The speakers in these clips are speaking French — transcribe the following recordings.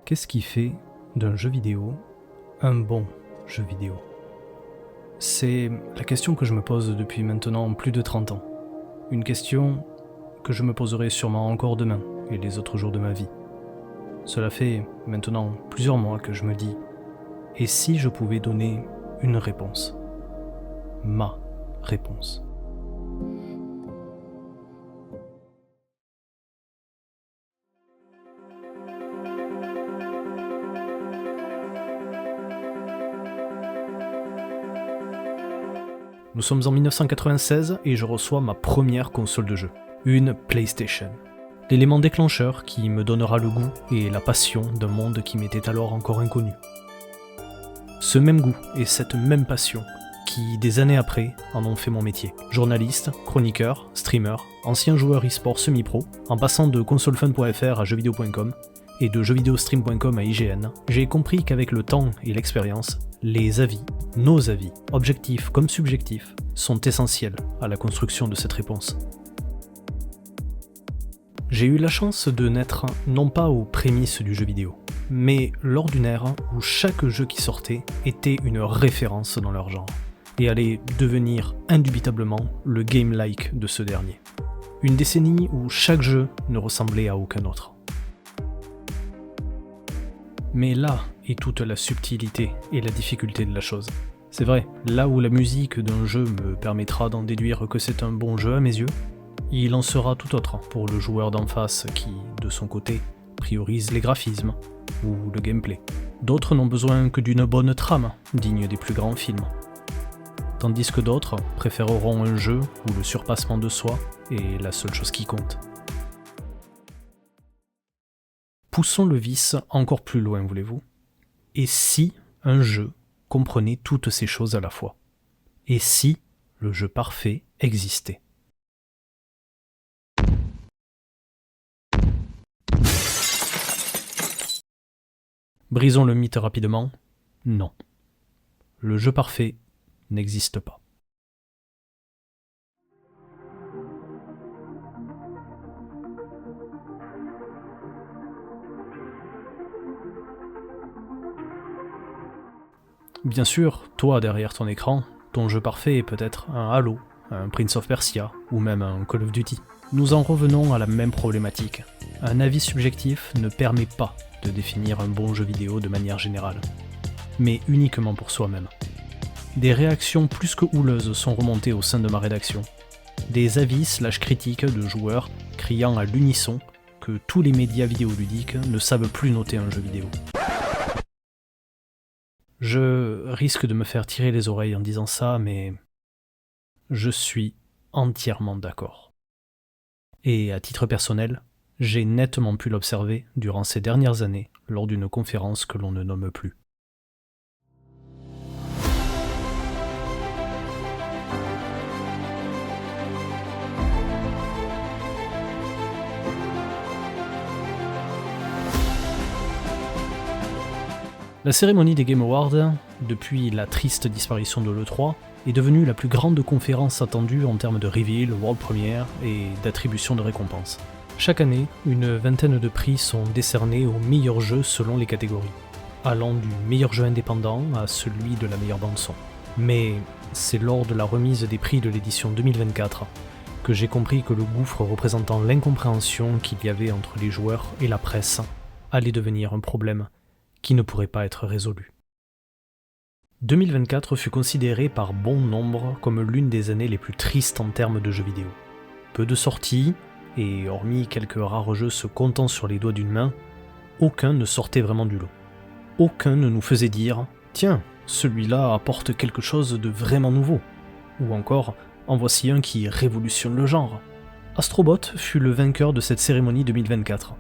Qu'est-ce qui fait d'un jeu vidéo un bon jeu vidéo? C'est la question que je me pose depuis maintenant plus de 30 ans. Une question que je me poserai sûrement encore demain et les autres jours de ma vie. Cela fait maintenant plusieurs mois que je me dis « Et si je pouvais donner une réponse? Ma réponse ?» Nous sommes en 1996 et je reçois ma première console de jeu, une PlayStation. L'élément déclencheur qui me donnera le goût et la passion d'un monde qui m'était alors encore inconnu. Ce même goût et cette même passion qui, des années après, en ont fait mon métier. Journaliste, chroniqueur, streamer, ancien joueur e-sport semi-pro, en passant de consolefun.fr à jeuxvideo.com et de jeuxvideostream.com à IGN, j'ai compris qu'avec le temps et l'expérience, les avis, nos avis, objectifs comme subjectifs, sont essentiels à la construction de cette réponse. J'ai eu la chance de naître non pas aux prémices du jeu vidéo, mais lors d'une ère où chaque jeu qui sortait était une référence dans leur genre, et allait devenir indubitablement le game-like de ce dernier. Une décennie où chaque jeu ne ressemblait à aucun autre. Mais là est toute la subtilité et la difficulté de la chose. C'est vrai, là où la musique d'un jeu me permettra d'en déduire que c'est un bon jeu à mes yeux, il en sera tout autre pour le joueur d'en face qui, de son côté, priorise les graphismes ou le gameplay. D'autres n'ont besoin que d'une bonne trame, digne des plus grands films. Tandis que d'autres préféreront un jeu où le surpassement de soi est la seule chose qui compte. Poussons le vice encore plus loin, voulez-vous? Et si un jeu comprenait toutes ces choses à la fois? Et si le jeu parfait existait? Brisons le mythe rapidement. Non. Le jeu parfait n'existe pas. Bien sûr, toi derrière ton écran, ton jeu parfait est peut-être un Halo, un Prince of Persia ou même un Call of Duty. Nous en revenons à la même problématique. Un avis subjectif ne permet pas de définir un bon jeu vidéo de manière générale, mais uniquement pour soi-même. Des réactions plus que houleuses sont remontées au sein de ma rédaction. Des avis/critiques de joueurs criant à l'unisson que tous les médias vidéoludiques ne savent plus noter un jeu vidéo. Je risque de me faire tirer les oreilles en disant ça, mais je suis entièrement d'accord. Et à titre personnel, j'ai nettement pu l'observer durant ces dernières années lors d'une conférence que l'on ne nomme plus. La cérémonie des Game Awards, depuis la triste disparition de l'E3, est devenue la plus grande conférence attendue en termes de reveal, world premiere et d'attribution de récompenses. Chaque année, une vingtaine de prix sont décernés aux meilleurs jeux selon les catégories, allant du meilleur jeu indépendant à celui de la meilleure bande-son. Mais c'est lors de la remise des prix de l'édition 2024 que j'ai compris que le gouffre représentant l'incompréhension qu'il y avait entre les joueurs et la presse allait devenir un problème qui ne pourrait pas être résolu. 2024 fut considéré par bon nombre comme l'une des années les plus tristes en termes de jeux vidéo. Peu de sorties, et hormis quelques rares jeux se comptant sur les doigts d'une main, aucun ne sortait vraiment du lot. Aucun ne nous faisait dire « Tiens, celui-là apporte quelque chose de vraiment nouveau » ou encore « En voici un qui révolutionne le genre ». Astro Bot fut le vainqueur de cette cérémonie 2024.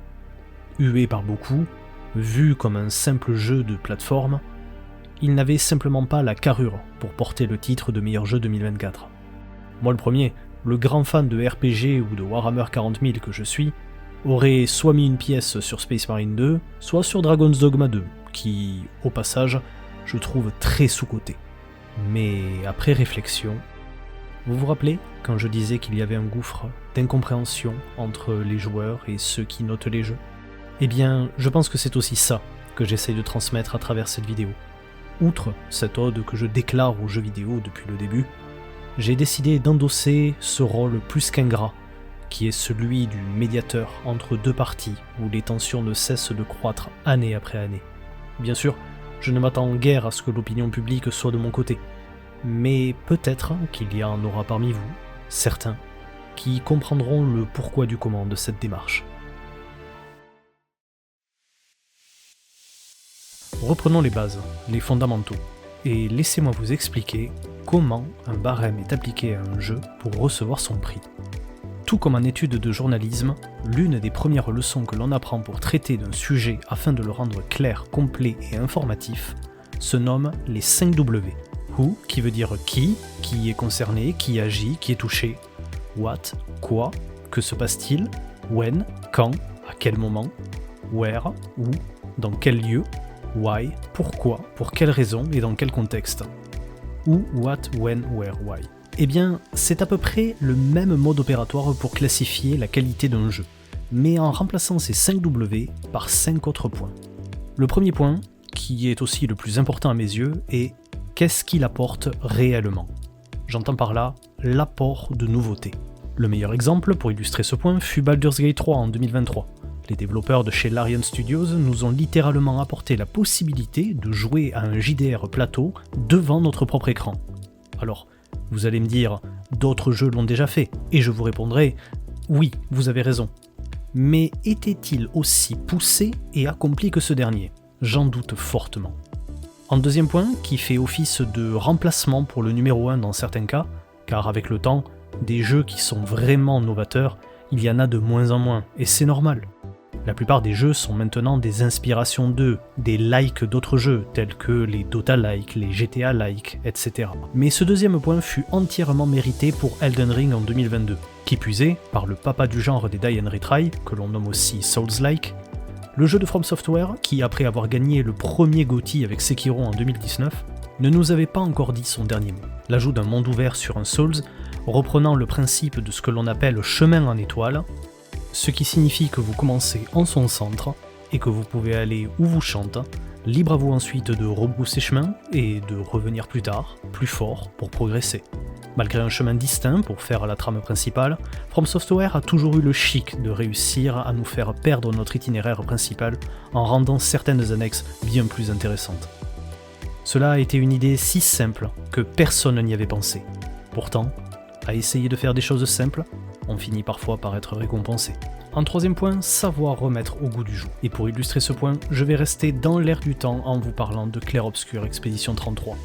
Hué par beaucoup, vu comme un simple jeu de plateforme, il n'avait simplement pas la carrure pour porter le titre de meilleur jeu 2024. Moi le premier, le grand fan de RPG ou de Warhammer 40 000 que je suis, aurait soit mis une pièce sur Space Marine 2, soit sur Dragon's Dogma 2, qui, au passage, je trouve très sous-coté. Mais après réflexion, vous vous rappelez quand je disais qu'il y avait un gouffre d'incompréhension entre les joueurs et ceux qui notent les jeux ? Eh bien, je pense que c'est aussi ça que j'essaye de transmettre à travers cette vidéo. Outre cette ode que je déclare aux jeux vidéo depuis le début, j'ai décidé d'endosser ce rôle plus qu'ingrat, qui est celui du médiateur entre deux parties où les tensions ne cessent de croître année après année. Bien sûr, je ne m'attends guère à ce que l'opinion publique soit de mon côté, mais peut-être qu'il y en aura parmi vous, certains, qui comprendront le pourquoi du comment de cette démarche. Reprenons les bases, les fondamentaux, et laissez-moi vous expliquer comment un barème est appliqué à un jeu pour recevoir son prix. Tout comme en études de journalisme, l'une des premières leçons que l'on apprend pour traiter d'un sujet afin de le rendre clair, complet et informatif se nomme les 5 W. Who, qui veut dire qui est concerné, qui agit, qui est touché. What, quoi, que se passe-t-il. When, quand, à quel moment. Where, où, dans quel lieu. Why, pourquoi, pour quelle raison et dans quel contexte. Who, what, when, where, why. Eh bien, c'est à peu près le même mode opératoire pour classifier la qualité d'un jeu, mais en remplaçant ces 5 W par 5 autres points. Le premier point, qui est aussi le plus important à mes yeux, est qu'est-ce qu'il apporte réellement. J'entends par là l'apport de nouveautés. Le meilleur exemple pour illustrer ce point fut Baldur's Gate 3 en 2023. Les développeurs de chez Larian Studios nous ont littéralement apporté la possibilité de jouer à un JDR plateau devant notre propre écran. Alors, vous allez me dire, d'autres jeux l'ont déjà fait, et je vous répondrai, oui, vous avez raison. Mais était-il aussi poussé et accompli que ce dernier ? J'en doute fortement. En deuxième point, qui fait office de remplacement pour le numéro 1 dans certains cas, car avec le temps, des jeux qui sont vraiment novateurs, il y en a de moins en moins, et c'est normal. La plupart des jeux sont maintenant des inspirations d'eux, des likes d'autres jeux, tels que les Dota-like, les GTA-like, etc. Mais ce deuxième point fut entièrement mérité pour Elden Ring en 2022. Qui plus est, par le papa du genre des Die and Retry, que l'on nomme aussi Souls-like, le jeu de From Software, qui après avoir gagné le premier GOTY avec Sekiro en 2019, ne nous avait pas encore dit son dernier mot. L'ajout d'un monde ouvert sur un Souls, reprenant le principe de ce que l'on appelle chemin en étoile, ce qui signifie que vous commencez en son centre et que vous pouvez aller où vous chante, libre à vous ensuite de rebrousser chemin et de revenir plus tard, plus fort, pour progresser. Malgré un chemin distinct pour faire la trame principale, From Software a toujours eu le chic de réussir à nous faire perdre notre itinéraire principal en rendant certaines annexes bien plus intéressantes. Cela a été une idée si simple que personne n'y avait pensé. Pourtant, à essayer de faire des choses simples, on finit parfois par être récompensé. En troisième point, savoir remettre au goût du jour. Et pour illustrer ce point, je vais rester dans l'air du temps en vous parlant de Clair Obscur Expédition 33.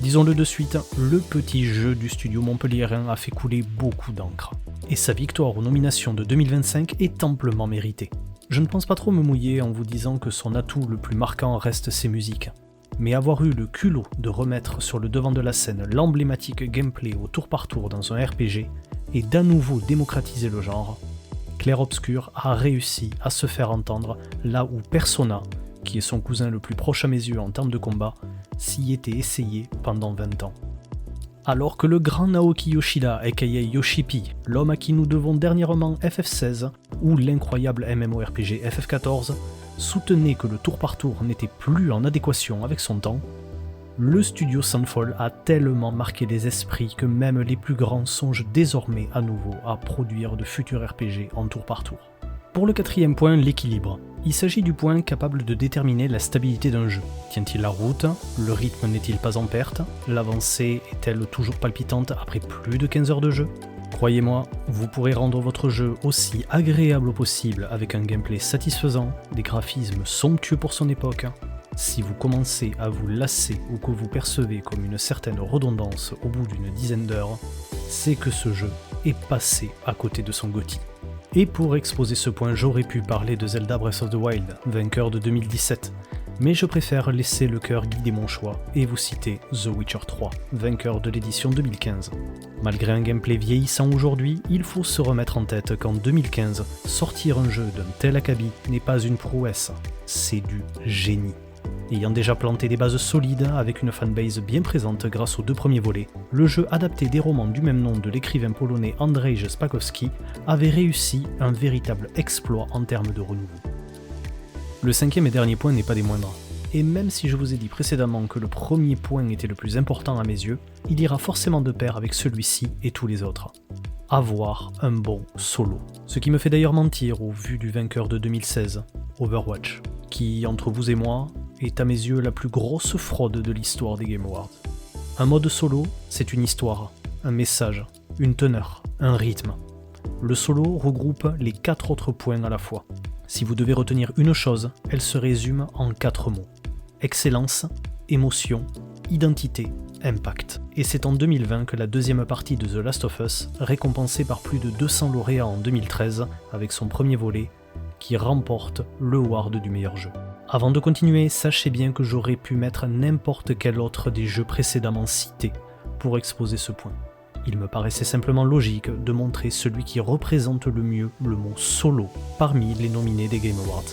Disons-le de suite, le petit jeu du studio montpelliérain a fait couler beaucoup d'encre. Et sa victoire aux nominations de 2025 est amplement méritée. Je ne pense pas trop me mouiller en vous disant que son atout le plus marquant reste ses musiques. Mais avoir eu le culot de remettre sur le devant de la scène l'emblématique gameplay au tour par tour dans un RPG et d'à nouveau démocratiser le genre, Clair Obscur a réussi à se faire entendre là où Persona, qui est son cousin le plus proche à mes yeux en termes de combat, s'y était essayé pendant 20 ans. Alors que le grand Naoki Yoshida, aka Yoshi-P, l'homme à qui nous devons dernièrement FF16 ou l'incroyable MMORPG FF14, soutenait que le tour par tour n'était plus en adéquation avec son temps, le studio Soundfall a tellement marqué les esprits que même les plus grands songent désormais à nouveau à produire de futurs RPG en tour par tour. Pour le quatrième point, l'équilibre. Il s'agit du point capable de déterminer la stabilité d'un jeu. Tient-il la route? Le rythme n'est-il pas en perte? L'avancée est-elle toujours palpitante après plus de 15 heures de jeu? Croyez-moi, vous pourrez rendre votre jeu aussi agréable possible avec un gameplay satisfaisant, des graphismes somptueux pour son époque. Si vous commencez à vous lasser ou que vous percevez comme une certaine redondance au bout d'une dizaine d'heures, c'est que ce jeu est passé à côté de son GOTY. Et pour exposer ce point, j'aurais pu parler de Zelda Breath of the Wild, vainqueur de 2017, mais je préfère laisser le cœur guider mon choix et vous citer The Witcher 3, vainqueur de l'édition 2015. Malgré un gameplay vieillissant aujourd'hui, il faut se remettre en tête qu'en 2015, sortir un jeu d'un tel acabit n'est pas une prouesse, c'est du génie. Ayant déjà planté des bases solides avec une fanbase bien présente grâce aux 2 premiers volets, le jeu adapté des romans du même nom de l'écrivain polonais Andrzej Spakowski avait réussi un véritable exploit en termes de renouveau. Le cinquième et dernier point n'est pas des moindres. Et même si je vous ai dit précédemment que le premier point était le plus important à mes yeux, il ira forcément de pair avec celui-ci et tous les autres. Avoir un bon solo. Ce qui me fait d'ailleurs mentir au vu du vainqueur de 2016, Overwatch, qui, entre vous et moi, est à mes yeux la plus grosse fraude de l'histoire des Game Awards. Un mode solo, c'est une histoire, un message, une teneur, un rythme. Le solo regroupe les 4 autres points à la fois. Si vous devez retenir une chose, elle se résume en 4 mots. Excellence, émotion, identité, impact. Et c'est en 2020 que la deuxième partie de The Last of Us, récompensée par plus de 200 lauréats en 2013 avec son premier volet, qui remporte le award du meilleur jeu. Avant de continuer, sachez bien que j'aurais pu mettre n'importe quel autre des jeux précédemment cités pour exposer ce point. Il me paraissait simplement logique de montrer celui qui représente le mieux le mot solo parmi les nominés des Game Awards.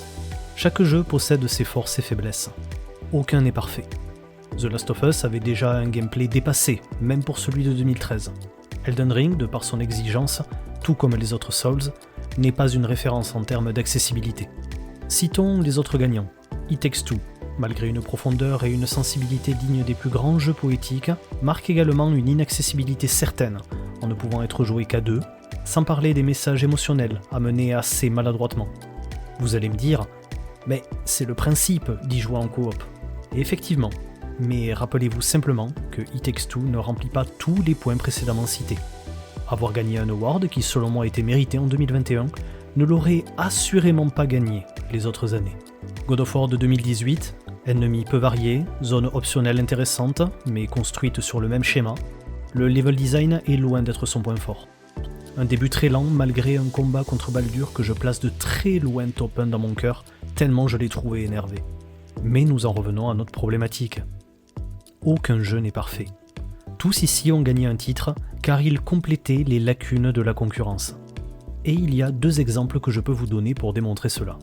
Chaque jeu possède ses forces et faiblesses. Aucun n'est parfait. The Last of Us avait déjà un gameplay dépassé, même pour celui de 2013. Elden Ring, de par son exigence, tout comme les autres Souls, n'est pas une référence en termes d'accessibilité. Citons les autres gagnants. It Takes Two, malgré une profondeur et une sensibilité dignes des plus grands jeux poétiques, marque également une inaccessibilité certaine, en ne pouvant être joué qu'à 2, sans parler des messages émotionnels amenés assez maladroitement. Vous allez me dire, mais c'est le principe d'y jouer en coop. Et effectivement, mais rappelez-vous simplement que It Takes Two ne remplit pas tous les points précédemment cités. Avoir gagné un award qui selon moi était mérité en 2021 ne l'aurait assurément pas gagné les autres années. God of War de 2018, ennemis peu variés, zone optionnelle intéressante mais construite sur le même schéma, le level design est loin d'être son point fort. Un début très lent malgré un combat contre Baldur que je place de très loin top 1 dans mon cœur, tellement je l'ai trouvé énervé. Mais nous en revenons à notre problématique. Aucun jeu n'est parfait. Tous ici ont gagné un titre car ils complétaient les lacunes de la concurrence. Et il y a 2 exemples que je peux vous donner pour démontrer cela.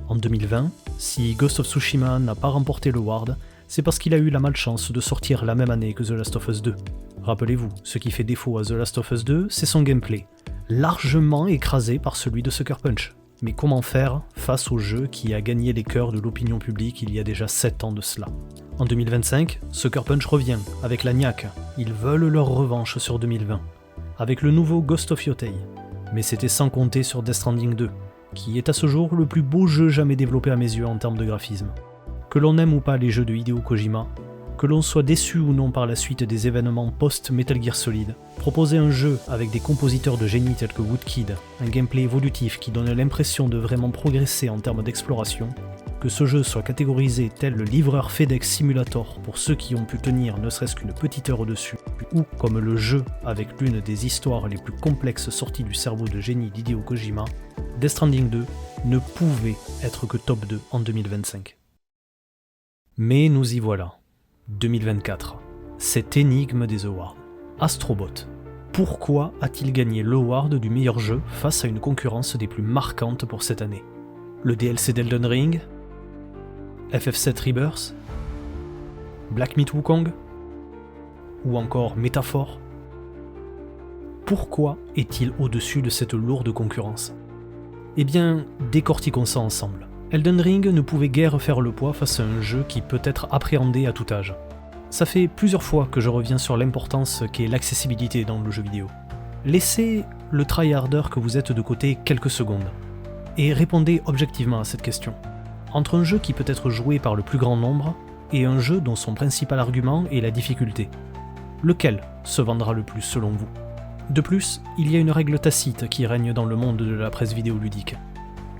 En 2020, si Ghost of Tsushima n'a pas remporté le award, c'est parce qu'il a eu la malchance de sortir la même année que The Last of Us 2. Rappelez-vous, ce qui fait défaut à The Last of Us 2, c'est son gameplay, largement écrasé par celui de Sucker Punch. Mais comment faire face au jeu qui a gagné les cœurs de l'opinion publique il y a déjà 7 ans de cela? En 2025, Sucker Punch revient, avec la niaque, ils veulent leur revanche sur 2020, avec le nouveau Ghost of Yotei. Mais c'était sans compter sur Death Stranding 2, qui est à ce jour le plus beau jeu jamais développé à mes yeux en termes de graphisme. Que l'on aime ou pas les jeux de Hideo Kojima, que l'on soit déçu ou non par la suite des événements post-Metal Gear Solid, proposer un jeu avec des compositeurs de génie tels que Woodkid, un gameplay évolutif qui donne l'impression de vraiment progresser en termes d'exploration, que ce jeu soit catégorisé tel le livreur FedEx Simulator pour ceux qui ont pu tenir ne serait-ce qu'une petite heure au-dessus, ou comme le jeu avec l'une des histoires les plus complexes sorties du cerveau de génie d'Hideo Kojima, Death Stranding 2 ne pouvait être que top 2 en 2025. Mais nous y voilà. 2024. Cette énigme des awards. Astro Bot. Pourquoi a-t-il gagné l'award du meilleur jeu face à une concurrence des plus marquantes pour cette année? Le DLC d'Elden Ring? FF7 Rebirth? Black Myth Wukong? Ou encore Métaphore? Pourquoi est-il au-dessus de cette lourde concurrence? Eh bien, décortiquons ça ensemble. Elden Ring ne pouvait guère faire le poids face à un jeu qui peut être appréhendé à tout âge. Ça fait plusieurs fois que je reviens sur l'importance qu'est l'accessibilité dans le jeu vidéo. Laissez le tryharder que vous êtes de côté quelques secondes, et répondez objectivement à cette question. Entre un jeu qui peut être joué par le plus grand nombre, et un jeu dont son principal argument est la difficulté, lequel se vendra le plus selon vous? De plus, il y a une règle tacite qui règne dans le monde de la presse vidéoludique.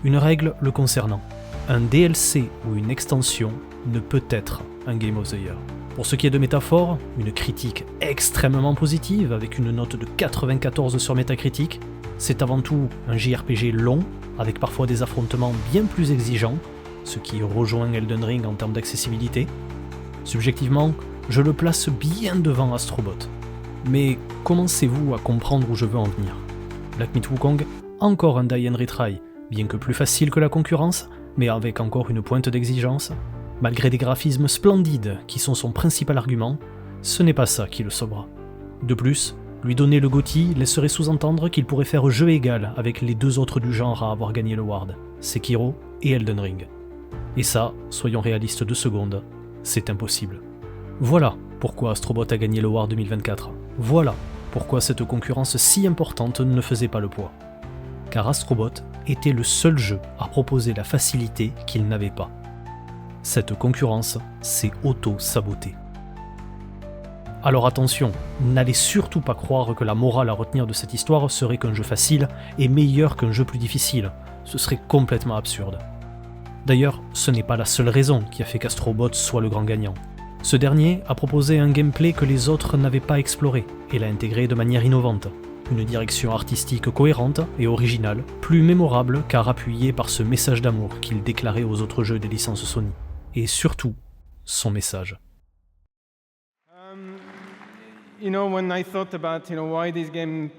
Une règle le concernant. Un DLC ou une extension ne peut être un Game of the Year. Pour ce qui est de Métaphore, une critique extrêmement positive avec une note de 94 sur Metacritic, c'est avant tout un JRPG long, avec parfois des affrontements bien plus exigeants, ce qui rejoint Elden Ring en termes d'accessibilité. Subjectivement, je le place bien devant Astro Bot. Mais commencez-vous à comprendre où je veux en venir? Black Myth Wukong, encore un die and retry, bien que plus facile que la concurrence, mais avec encore une pointe d'exigence. Malgré des graphismes splendides qui sont son principal argument, ce n'est pas ça qui le sauvera. De plus, lui donner le GOTY laisserait sous-entendre qu'il pourrait faire jeu égal avec les 2 autres du genre à avoir gagné l'award, Sekiro et Elden Ring. Et ça, soyons réalistes 2 secondes, c'est impossible. Voilà pourquoi Astrobot a gagné le War 2024. Voilà pourquoi cette concurrence si importante ne faisait pas le poids. Car Astrobot était le seul jeu à proposer la facilité qu'il n'avait pas. Cette concurrence s'est auto-sabotée. Alors attention, n'allez surtout pas croire que la morale à retenir de cette histoire serait qu'un jeu facile est meilleur qu'un jeu plus difficile. Ce serait complètement absurde. D'ailleurs, ce n'est pas la seule raison qui a fait qu'Astrobot soit le grand gagnant. Ce dernier a proposé un gameplay que les autres n'avaient pas exploré et l'a intégré de manière innovante. Une direction artistique cohérente et originale, plus mémorable car appuyée par ce message d'amour qu'il déclarait aux autres jeux des licences Sony. Et surtout, son message. When I thought about, why this game,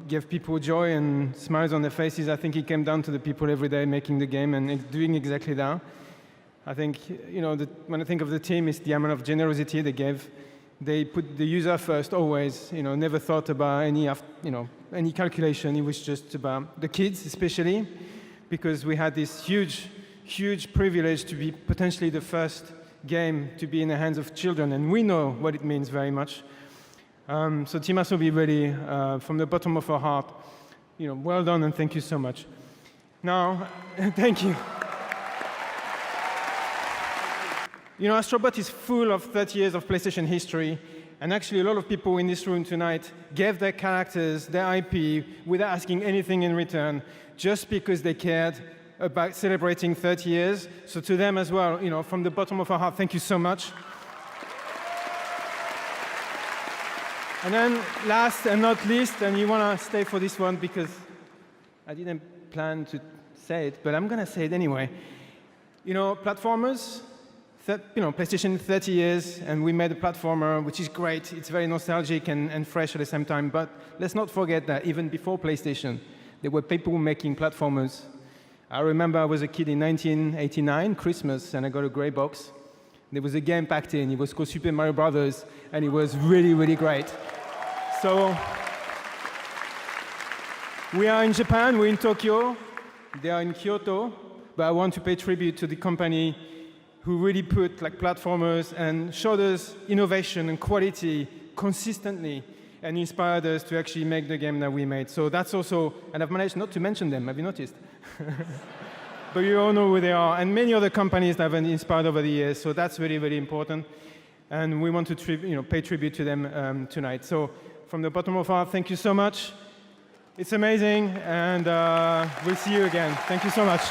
gave people joy and smiles on their faces, I think it came down to the people every day making the game and doing exactly that. I think, when I think of the team, it's the amount of generosity they gave. They put the user first always, never thought about any calculation. It was just about the kids, especially, because we had this huge privilege to be potentially the first game to be in the hands of children, and we know what it means very much. So Team Asobi, really, from the bottom of our heart, well done and thank you so much. Now, thank you. Astrobot is full of 30 years of PlayStation history, and actually a lot of people in this room tonight gave their characters, their IP, without asking anything in return, just because they cared about celebrating 30 years. So to them as well, from the bottom of our heart, thank you so much. And then last and not least, and you want to stay for this one because I didn't plan to say it, but I'm going to say it anyway. Platformers, PlayStation 30 years, and we made a platformer, which is great. It's very nostalgic and fresh at the same time, but let's not forget that even before PlayStation, there were people making platformers. I remember I was a kid in 1989, Christmas, and I got a gray box. There was a game packed in. It was called Super Mario Brothers, and it was really, really great. So we are in Japan, we're in Tokyo, they are in Kyoto, but I want to pay tribute to the company who really put platformers and showed us innovation and quality consistently and inspired us to actually make the game that we made. So that's also, and I've managed not to mention them, have you noticed? But you all know who they are, and many other companies that have been inspired over the years, so that's really, really important. And we want to pay tribute to them tonight. So from the bottom of our heart, thank you so much. It's amazing, and we'll see you again. Thank you so much.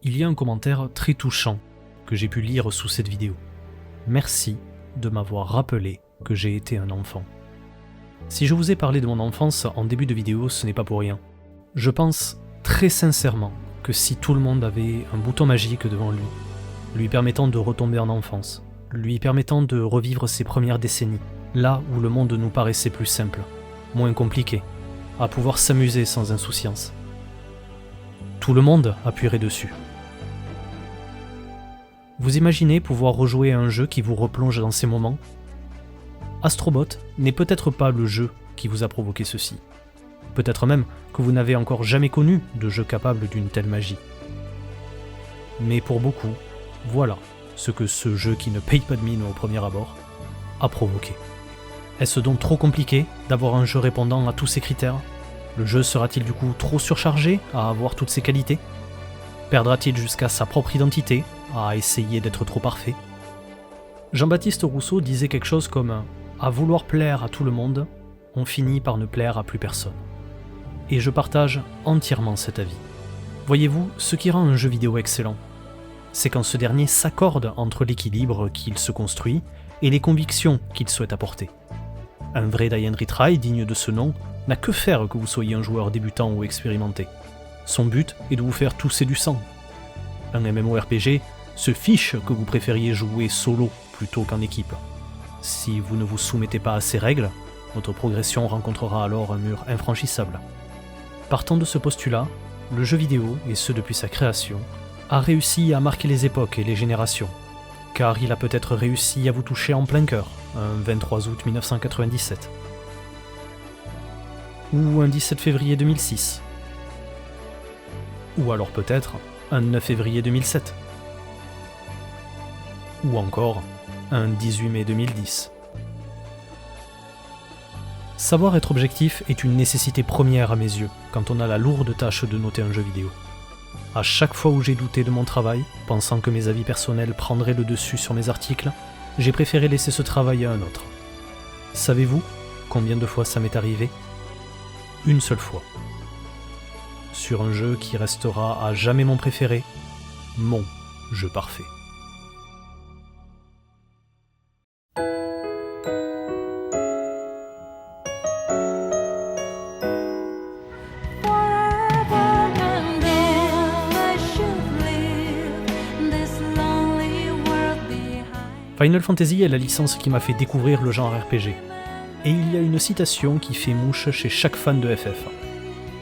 Il y a un commentaire très touchant que j'ai pu lire sous cette vidéo. Merci de m'avoir rappelé que j'ai été un enfant. Si je vous ai parlé de mon enfance en début de vidéo, ce n'est pas pour rien. Je pense très sincèrement que si tout le monde avait un bouton magique devant lui permettant de retomber en enfance, lui permettant de revivre ses premières décennies, là où le monde nous paraissait plus simple, moins compliqué, à pouvoir s'amuser sans insouciance, tout le monde appuierait dessus. Vous imaginez pouvoir rejouer à un jeu qui vous replonge dans ces moments ? Astrobot n'est peut-être pas le jeu qui vous a provoqué ceci. Peut-être même que vous n'avez encore jamais connu de jeu capable d'une telle magie. Mais pour beaucoup, voilà ce que ce jeu qui ne paye pas de mine au premier abord a provoqué. Est-ce donc trop compliqué d'avoir un jeu répondant à tous ces critères ? Le jeu sera-t-il du coup trop surchargé à avoir toutes ses qualités ? Perdra-t-il jusqu'à sa propre identité à essayer d'être trop parfait ? Jean-Baptiste Rousseau disait quelque chose comme « À vouloir plaire à tout le monde, on finit par ne plaire à plus personne ». Et je partage entièrement cet avis. Voyez-vous, ce qui rend un jeu vidéo excellent, c'est quand ce dernier s'accorde entre l'équilibre qu'il se construit et les convictions qu'il souhaite apporter. Un vrai Die and Retry digne de ce nom n'a que faire que vous soyez un joueur débutant ou expérimenté. Son but est de vous faire tousser du sang. Un MMORPG se fiche que vous préfériez jouer solo plutôt qu'en équipe. Si vous ne vous soumettez pas à ces règles, votre progression rencontrera alors un mur infranchissable. Partant de ce postulat, le jeu vidéo, et ce depuis sa création, a réussi à marquer les époques et les générations, car il a peut-être réussi à vous toucher en plein cœur, un 23 août 1997. Ou un 17 février 2006. Ou alors peut-être un 9 février 2007. Ou encore un 18 mai 2010. Savoir être objectif est une nécessité première à mes yeux quand on a la lourde tâche de noter un jeu vidéo. À chaque fois où j'ai douté de mon travail, pensant que mes avis personnels prendraient le dessus sur mes articles, j'ai préféré laisser ce travail à un autre. Savez-vous combien de fois ça m'est arrivé ? Une seule fois. Sur un jeu qui restera à jamais mon préféré, mon jeu parfait. Final Fantasy est la licence qui m'a fait découvrir le genre RPG. Et il y a une citation qui fait mouche chez chaque fan de FF.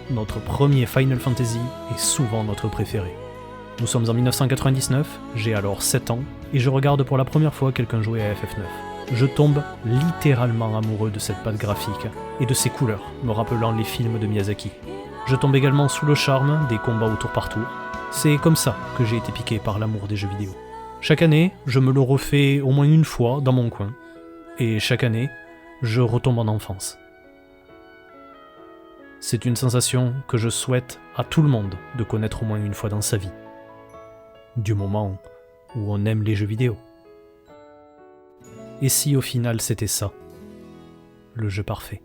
Notre premier Final Fantasy est souvent notre préféré. Nous sommes en 1999, j'ai alors 7 ans, et je regarde pour la première fois quelqu'un jouer à FF9. Je tombe littéralement amoureux de cette patte graphique et de ses couleurs, me rappelant les films de Miyazaki. Je tombe également sous le charme des combats au tour par tour. C'est comme ça que j'ai été piqué par l'amour des jeux vidéo. Chaque année, je me le refais au moins une fois dans mon coin. Et chaque année, je retombe en enfance. C'est une sensation que je souhaite à tout le monde de connaître au moins une fois dans sa vie. Du moment où on aime les jeux vidéo. Et si au final c'était ça, le jeu parfait ?